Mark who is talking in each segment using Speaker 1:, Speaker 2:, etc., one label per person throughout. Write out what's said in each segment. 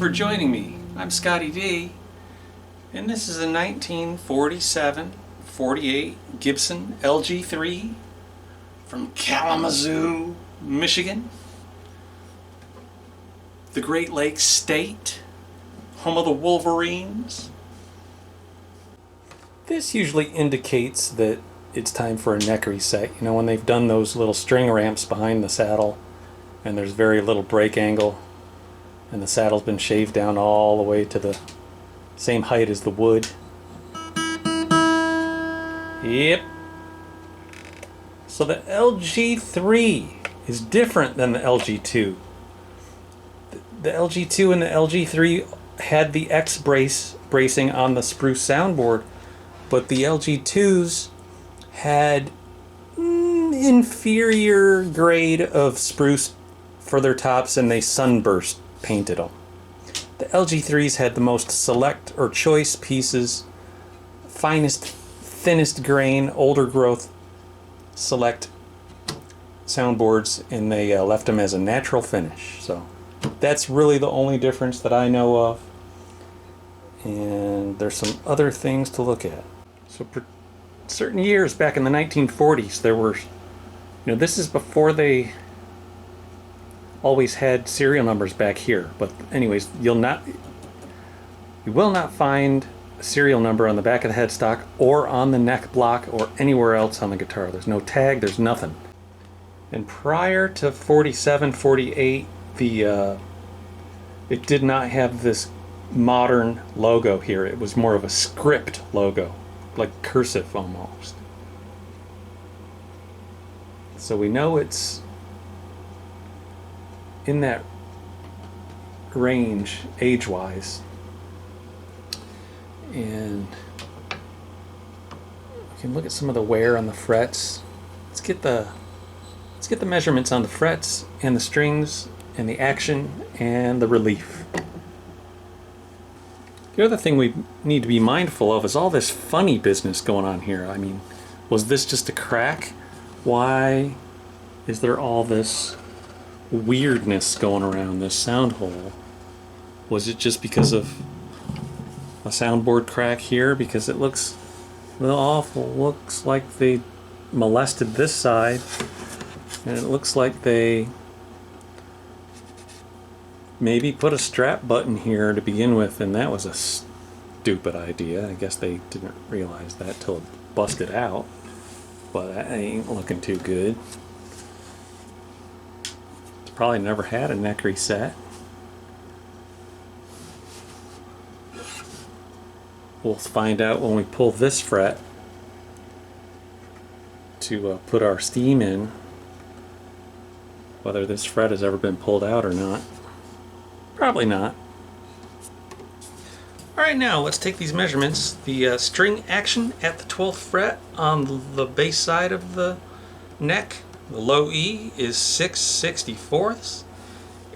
Speaker 1: for joining me. I'm Scotty D, and this is a 1947-48 Gibson LG-3 from Kalamazoo, Michigan, the Great Lakes State, home of the Wolverines. This usually indicates that it's time for a neck reset. You know, when they've done those little string ramps behind the saddle and there's very little brake angle and the saddle's been shaved down all the way to the same height as the wood. Yep. So the LG-3 is different than the LG-2. The LG-2 and the LG-3 had the X bracing on the spruce soundboard, but the LG-2s had inferior grade of spruce for their tops, and they sunburst painted them. The LG-3s had the most select or choice pieces, finest, thinnest grain, older growth select soundboards, and they left them as a natural finish. So that's really the only difference that I know of. And there's some other things to look at. So for certain years back in the 1940s, there were, this is before they always had serial numbers back here. But anyways, you will not find a serial number on the back of the headstock or on the neck block or anywhere else on the guitar. There's no tag, there's nothing. And prior to 47, 48, it did not have this modern logo here. It was more of a script logo, like cursive almost. So we know it's in that range age-wise, and we can look at some of the wear on the frets. Let's get the measurements on the frets and the strings and the action and the relief. The other thing we need to be mindful of is all this funny business going on here. I mean, was this just a crack? Why is there all this weirdness going around this sound hole? Was it just because of a soundboard crack here? Because it looks a little awful. Looks like they molested this side, and it looks like they maybe put a strap button here to begin with, and that was a stupid idea. I guess they didn't realize that till it busted out, but that ain't looking too good. It's probably never had a neck reset. We'll find out when we pull this fret to put our steam in, whether this fret has ever been pulled out or not. Probably not. Alright, now let's take these measurements. The string action at the 12th fret on the bass side of the neck, the low E is 6/64,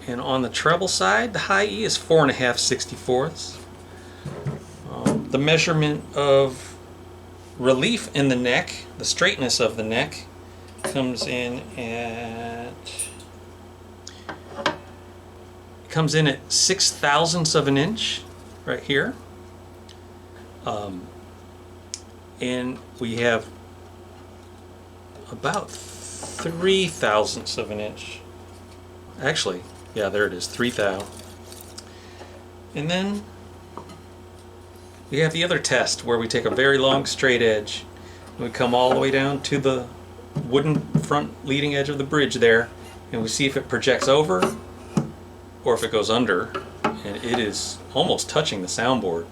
Speaker 1: and on the treble side, the high E is 4.5/64. The measurement of relief in the neck, the straightness of the neck, comes in at 6/1000 of an inch right here, and we have about 3/1000 of an inch. Actually, yeah, there it is, 3/1000. And then we have the other test where we take a very long straight edge. We come all the way down to the wooden front leading edge of the bridge there, and we see if it projects over or if it goes under, and it is almost touching the soundboard.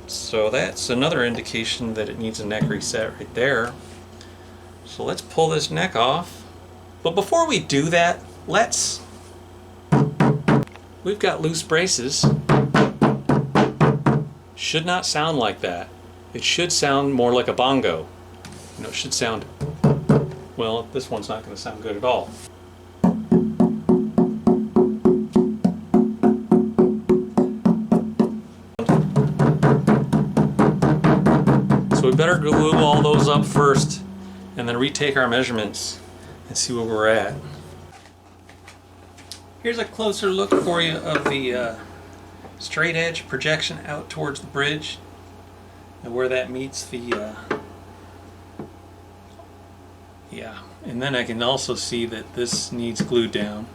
Speaker 1: So that's another indication that it needs a neck reset right there. So let's pull this neck off. But before we do that, we've got loose braces. Should not sound like that. It should sound more like a bongo. It should sound, well, this one's not going to sound good at all. So we better glue all those up first and then retake our measurements and see where we're at. Here's a closer look for you of the straight edge projection out towards the bridge and where that meets the yeah, and then I can also see that this needs glue down.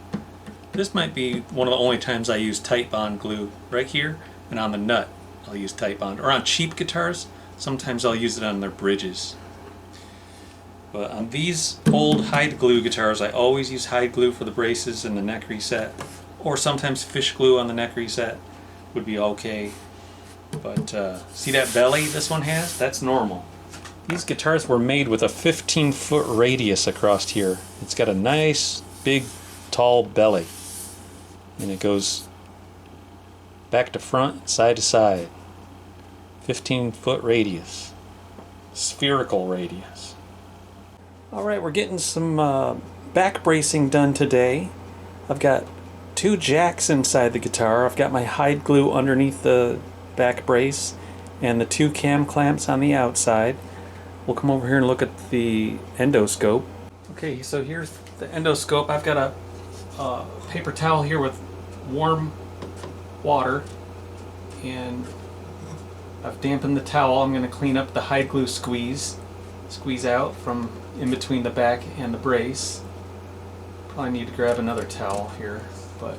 Speaker 1: This might be one of the only times I use tight bond glue, right here, and on the nut I'll use tight bond, or on cheap guitars sometimes I'll use it on their bridges. But on these old hide glue guitars, I always use hide glue for the braces and the neck reset, or sometimes fish glue on the neck reset would be okay. But see that belly this one has? That's normal. These guitars were made with a 15-foot radius across here. It's got a nice, big, tall belly. And it goes back to front, side to side. 15-foot radius. Spherical radius. Alright, we're getting some back bracing done today. I've got 2 jacks inside the guitar. I've got my hide glue underneath the back brace and the 2 cam clamps on the outside. We'll come over here and look at the endoscope. Okay, so here's the endoscope. I've got a paper towel here with warm water, and I've dampened the towel. I'm going to clean up the hide glue squeeze out from in between the back and the brace. Probably need to grab another towel here, but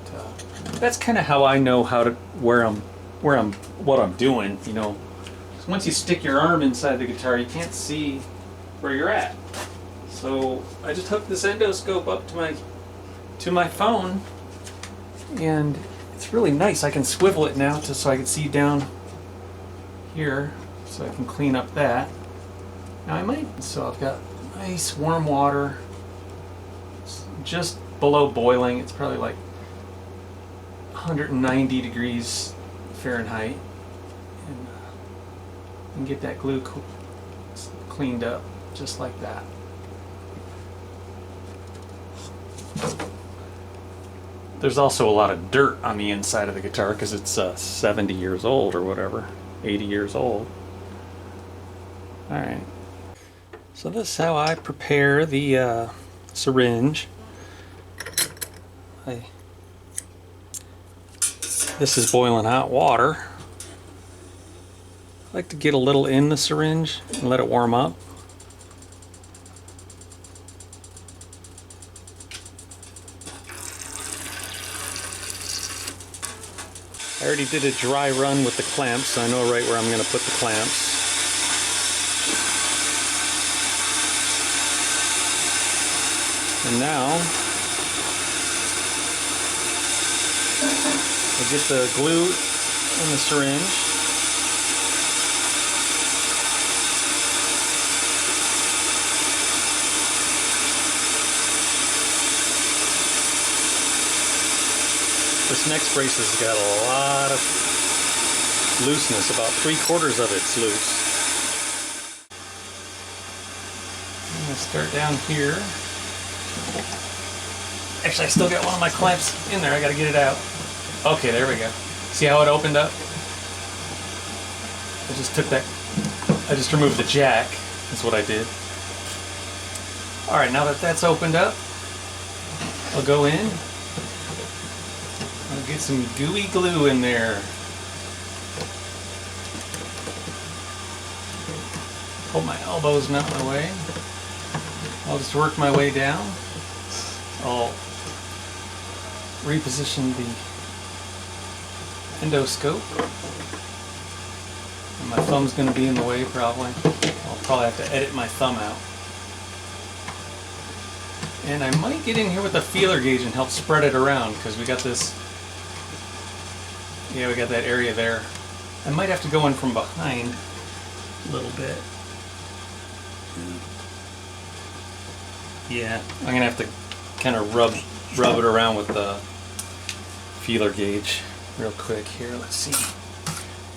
Speaker 1: that's kind of how I know how to what I'm doing. You know, once you stick your arm inside the guitar, you can't see where you're at. So I just hooked this endoscope up to my phone, and it's really nice. I can swivel it now so I can see down here, so I can clean up that. Now so I've got nice warm water. It's just below boiling. It's probably like 190 degrees Fahrenheit. And get that glue cleaned up just like that. There's also a lot of dirt on the inside of the guitar because it's 70 years old or whatever, 80 years old. Alright, so this is how I prepare the syringe. This is boiling hot water. I like to get a little in the syringe and let it warm up. I already did a dry run with the clamps, so I know right where I'm going to put the clamps. And now I get the glue in the syringe. This next brace has got a lot of looseness, about 3/4 of it's loose. I'm going to start down here. Actually, I still got one of my clamps in there. I got to get it out. Okay, there we go. See how it opened up? I just removed the jack. That's what I did. Alright, now that that's opened up, I'll go in. I'll get some gooey glue in there. Hold my elbows not in my way. I'll just work my way down. I'll reposition the endoscope. And my thumb's going to be in the way probably. I'll probably have to edit my thumb out. And I might get in here with a feeler gauge and help spread it around because we got this. Yeah, we got that area there. I might have to go in from behind a little bit. Yeah, I'm gonna have to kind of rub it around with the feeler gauge real quick here. Let's see.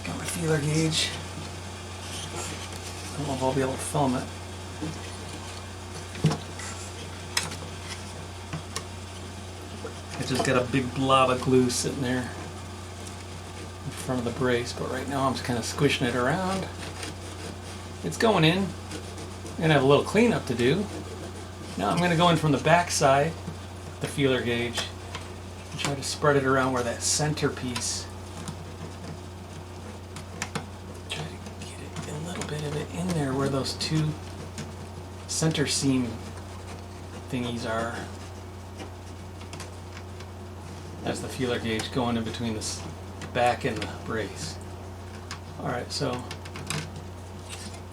Speaker 1: Got my feeler gauge. I don't know if I'll be able to film it. I just got a big blob of glue sitting there in front of the brace, but right now I'm just kind of squishing it around. It's going in. I'm gonna have a little cleanup to do. Now I'm going to go in from the back side, the feeler gauge, Try to spread it around where that centerpiece. Try to get it, a little bit of it in there where those two center seam thingies are. That's the feeler gauge going in between the back and the brace. Alright, so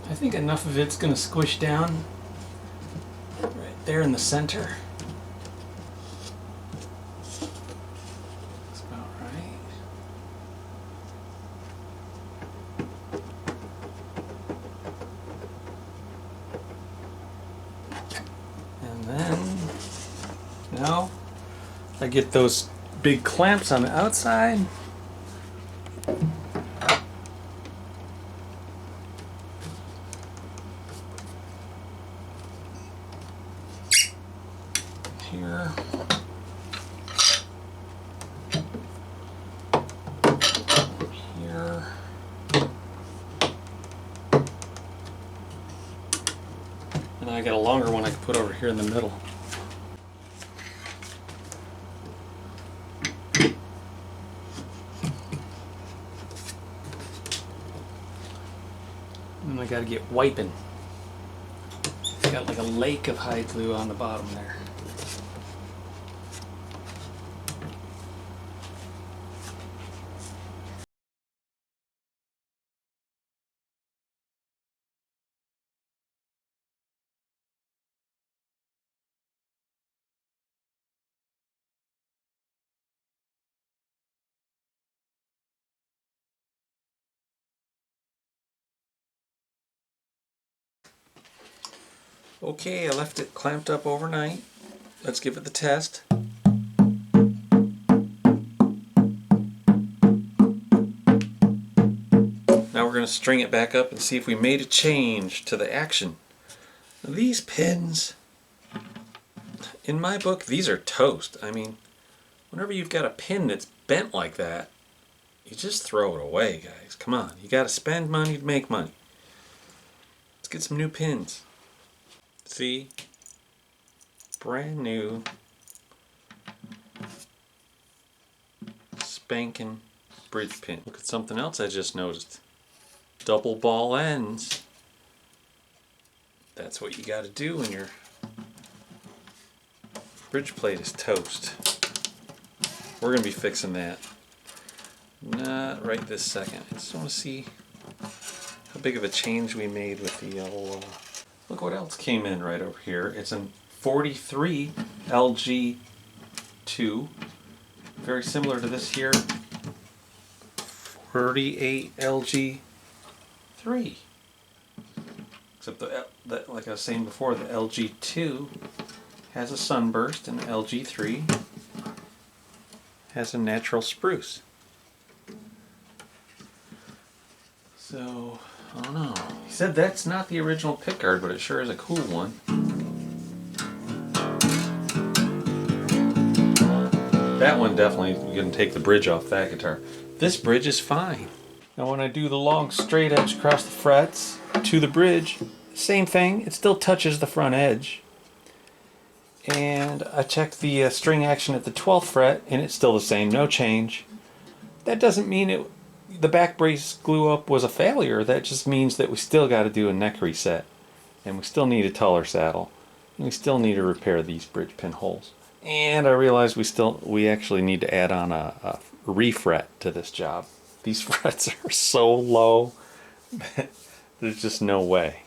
Speaker 1: I think enough of it's going to squish down right there in the center. That's about right. And then now I get those big clamps on the outside. Here. Here. And then I got a longer one I can put over here in the middle. And I gotta get wiping. It's got like a lake of hide glue on the bottom there. Okay, I left it clamped up overnight. Let's give it the test. Now we're going to string it back up and see if we made a change to the action. These pins, in my book, these are toast. I mean, whenever you've got a pin that's bent like that, you just throw it away, guys. Come on, you got to spend money to make money. Let's get some new pins. See? Brand new, spanking bridge pin. Look at something else I just noticed. Double ball ends. That's what you got to do when your bridge plate is toast. We're going to be fixing that. Not right this second. I just want to see how big of a change we made with the yellow. Look what else came in right over here. It's a 43 LG-2. Very similar to this here. 38 LG-3. Except like I was saying before, the LG-2 has a sunburst and the LG-3 has a natural spruce. So, I don't know. He said that's not the original pickguard, but it sure is a cool one. That one definitely, you're going to take the bridge off that guitar. This bridge is fine. Now when I do the long straight edge across the frets to the bridge, same thing, it still touches the front edge. And I checked the string action at the 12th fret and it's still the same, no change. That doesn't mean the back brace glue up was a failure. That just means that we still got to do a neck reset, and we still need a taller saddle, and we still need to repair these bridge pin holes. And I realized we actually need to add on a refret to this job. These frets are so low that there's just no way.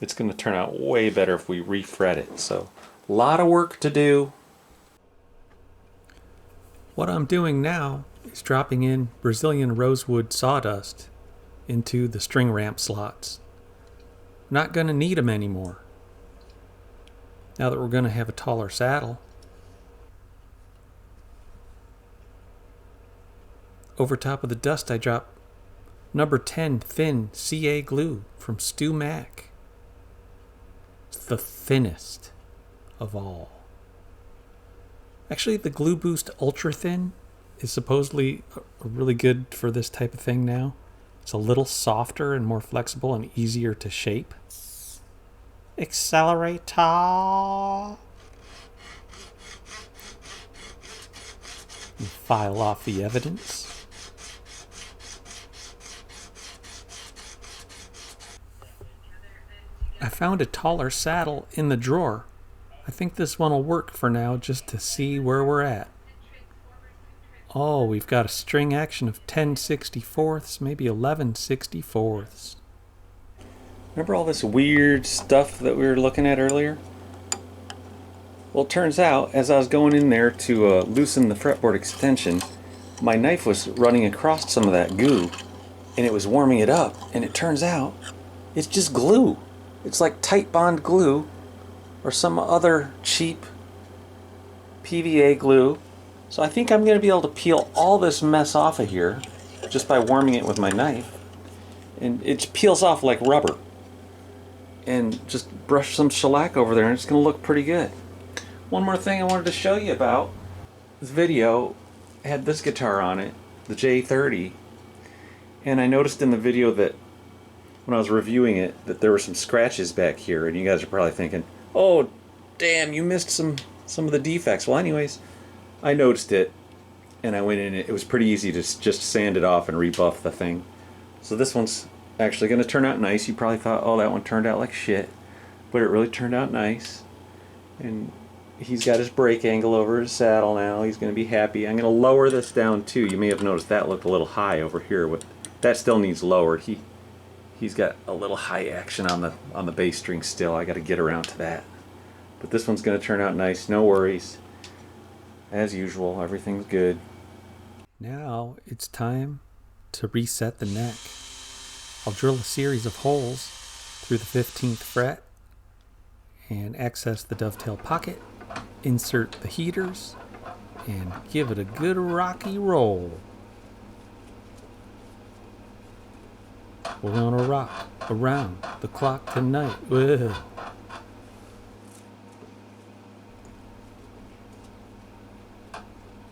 Speaker 1: It's going to turn out way better if we refret it. So a lot of work to do. What I'm doing now is dropping in Brazilian rosewood sawdust into the string ramp slots. Not going to need them anymore. Now that we're going to have a taller saddle. Over top of the dust I drop number 10 thin CA glue from Stu Mac. It's the thinnest of all. Actually, the Glue Boost Ultra Thin is supposedly really good for this type of thing now. It's a little softer and more flexible and easier to shape. Accelerator. file off the evidence. I found a taller saddle in the drawer. I think this one will work for now just to see where we're at. Oh, we've got a string action of 10/64, maybe 11/64. Remember all this weird stuff that we were looking at earlier? Well, it turns out, as I was going in there to loosen the fretboard extension, my knife was running across some of that goo, and it was warming it up, and it turns out it's just glue. It's like tight bond glue, or some other cheap PVA glue. So I think I'm going to be able to peel all this mess off of here just by warming it with my knife. And it peels off like rubber. And just brush some shellac over there and it's going to look pretty good. One more thing I wanted to show you about. This video had this guitar on it, the J30. And I noticed in the video that when I was reviewing it that there were some scratches back here. And you guys are probably thinking, oh damn, you missed some of the defects. Well anyways, I noticed it, and I went in. It was pretty easy to just sand it off and rebuff the thing. So this one's actually going to turn out nice. You probably thought, oh, that one turned out like shit, but it really turned out nice. And he's got his brake angle over his saddle now. He's going to be happy. I'm going to lower this down too. You may have noticed that looked a little high over here. That still needs lowered. He's got a little high action on the bass string still. I got to get around to that. But this one's going to turn out nice. No worries. As usual, everything's good. Now it's time to reset the neck. I'll drill a series of holes through the 15th fret and access the dovetail pocket, insert the heaters, and give it a good rocky roll. We're gonna rock around the clock tonight. Whoa.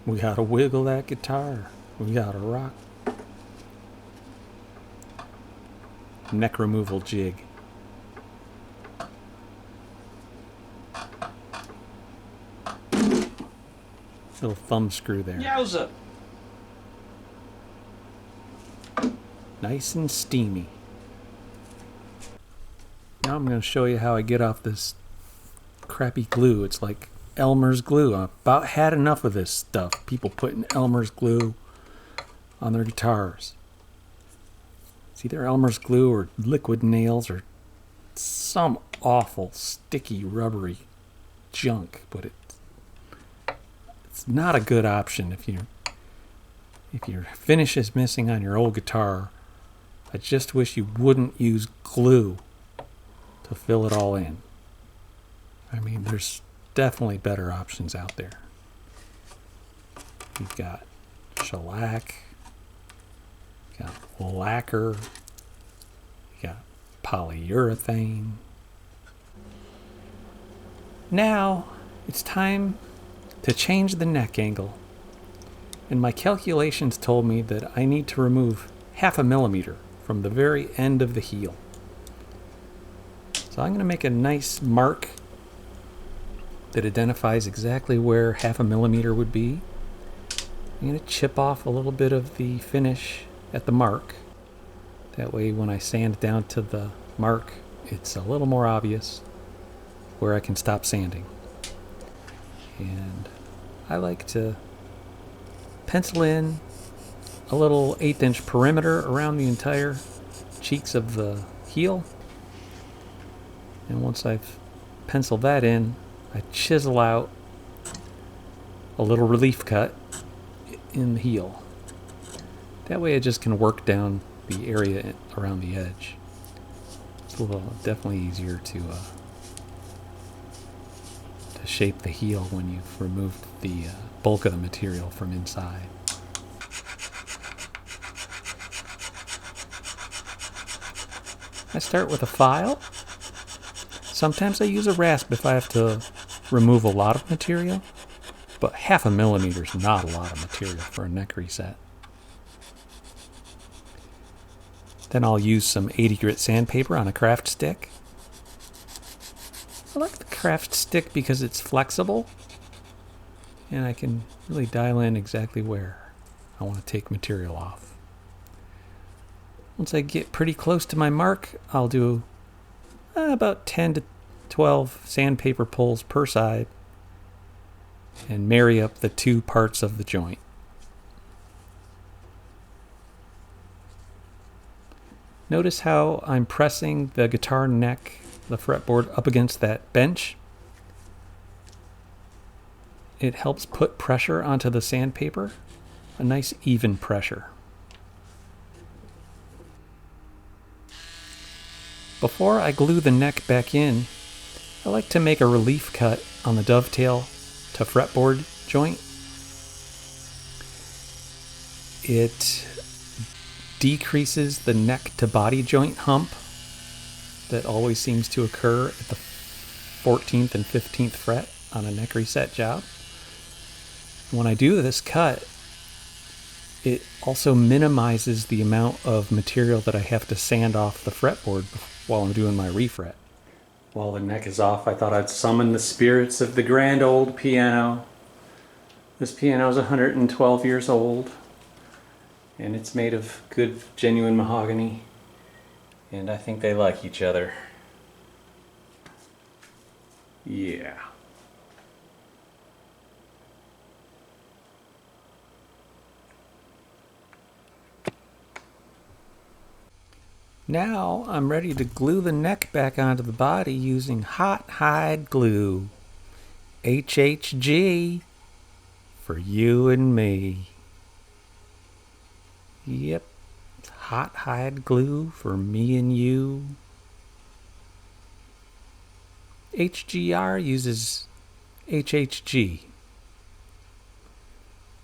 Speaker 1: We gotta wiggle that guitar. We gotta rock. Neck removal jig. Little thumb screw there. Yowza! Nice and steamy. Now I'm gonna show you how I get off this crappy glue. It's like Elmer's glue. I've about had enough of this stuff. People putting Elmer's glue on their guitars. It's either Elmer's glue or liquid nails or some awful sticky rubbery junk, but it's not a good option if your finish is missing on your old guitar. I just wish you wouldn't use glue to fill it all in. I mean, there's definitely better options out there. You've got shellac, you've got lacquer, you've got polyurethane. Now it's time to change the neck angle. And my calculations told me that I need to remove 1/2 millimeter from the very end of the heel. So I'm going to make a nice mark that identifies exactly where 1/2 millimeter would be. I'm going to chip off a little bit of the finish at the mark. That way when I sand down to the mark, it's a little more obvious where I can stop sanding. And I like to pencil in a little 1/8" perimeter around the entire cheeks of the heel. And once I've penciled that in, I chisel out a little relief cut in the heel. That way I just can work down the area around the edge. It's definitely easier to shape the heel when you've removed the bulk of the material from inside. I start with a file. Sometimes I use a rasp if I have to remove a lot of material, but 1/2 millimeter is not a lot of material for a neck reset. Then I'll use some 80 grit sandpaper on a craft stick. I like the craft stick because it's flexible and I can really dial in exactly where I want to take material off. Once I get pretty close to my mark, I'll do about 10 to 12 sandpaper pulls per side and marry up the two parts of the joint. Notice how I'm pressing the guitar neck, the fretboard, up against that bench. It helps put pressure onto the sandpaper, a nice even pressure. Before I glue the neck back in, I like to make a relief cut on the dovetail to fretboard joint. It decreases the neck to body joint hump that always seems to occur at the 14th and 15th fret on a neck reset job. When I do this cut, it also minimizes the amount of material that I have to sand off the fretboard while I'm doing my refret. While the neck is off, I thought I'd summon the spirits of the grand old piano. This piano is 112 years old, and it's made of good, genuine mahogany, and I think they like each other. Yeah. Now I'm ready to glue the neck back onto the body using hot hide glue. HHG for you and me. Yep, hot hide glue for me and you. HGR uses HHG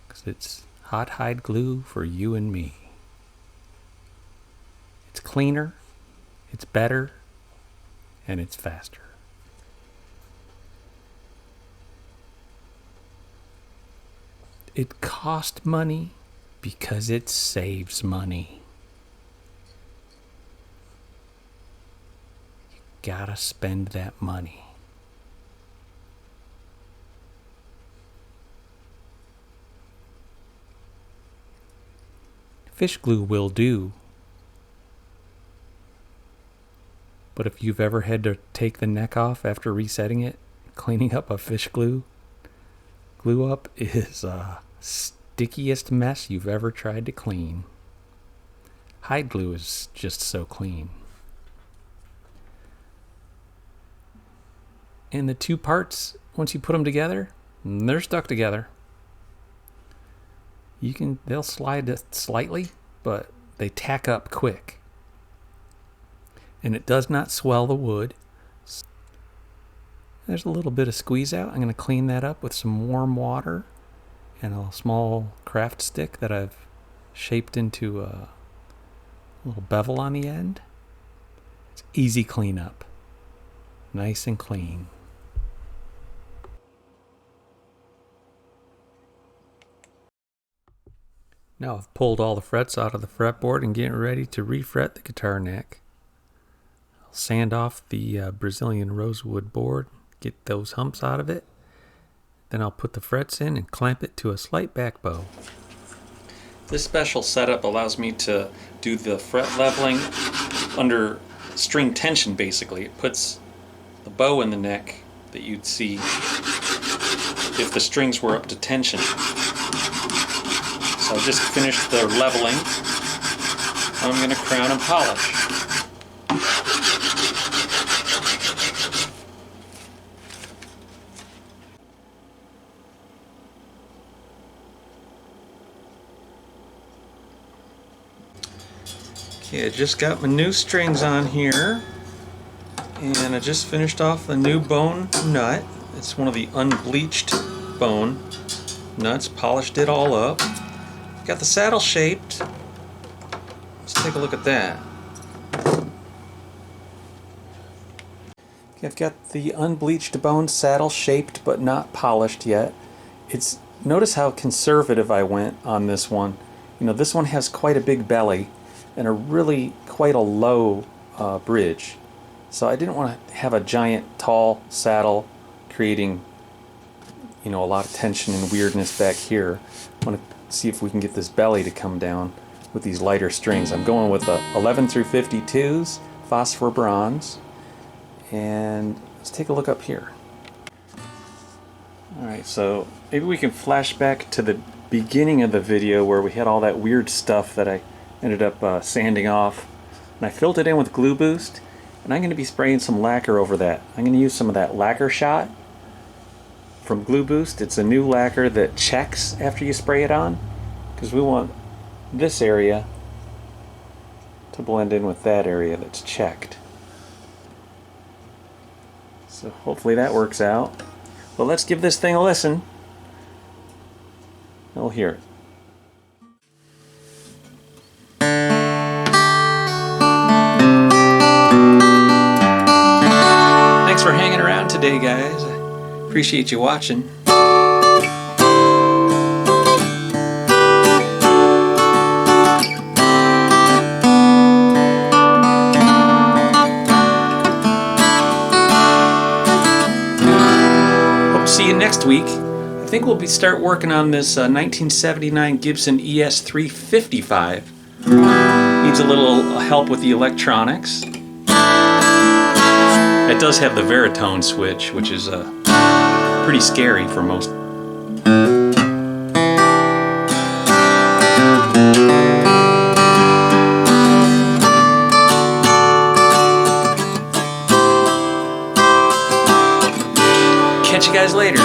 Speaker 1: because it's hot hide glue for you and me. It's cleaner, it's better, and it's faster. It costs money because it saves money. You gotta spend that money. Fish glue will do. But if you've ever had to take the neck off after resetting it, cleaning up a fish glue up is stickiest mess you've ever tried to clean. Hide glue is just so clean. And the two parts, once you put them together, they're stuck together. They'll slide slightly, but they tack up quick. And it does not swell the wood. There's a little bit of squeeze out. I'm going to clean that up with some warm water and a small craft stick that I've shaped into a little bevel on the end. It's easy cleanup. Nice and clean. Now I've pulled all the frets out of the fretboard and getting ready to refret the guitar neck. I'll sand off the Brazilian rosewood board, get those humps out of it. Then I'll put the frets in and clamp it to a slight back bow. This special setup allows me to do the fret leveling under string tension basically. It puts the bow in the neck that you'd see if the strings were up to tension. So I just finished the leveling. I'm going to crown and polish. Okay, I just got my new strings on here, and I just finished off the new bone nut. It's one of the unbleached bone nuts, polished it all up. Got the saddle shaped. Let's take a look at that. Okay, I've got the unbleached bone saddle shaped but not polished yet. Notice how conservative I went on this one. You know, this one has quite a big belly and quite a low bridge. So I didn't want to have a giant tall saddle creating you know, a lot of tension and weirdness back here. I want to see if we can get this belly to come down with these lighter strings. I'm going with the 11 through 52s, phosphor bronze, and let's take a look up here. Alright, so maybe we can flash back to the beginning of the video where we had all that weird stuff that I ended up sanding off, and I filled it in with Glue Boost, and I'm going to be spraying some lacquer over that. I'm going to use some of that lacquer shot from Glue Boost. It's a new lacquer that checks after you spray it on, because we want this area to blend in with that area that's checked. So hopefully that works out. But let's give this thing a listen. We'll hear it. Thanks for hanging around today, guys. I appreciate you watching. See you next week. I think we'll start working on this 1979 Gibson ES-355. Needs a little help with the electronics. It does have the baritone switch, which is pretty scary for most. Catch you guys later.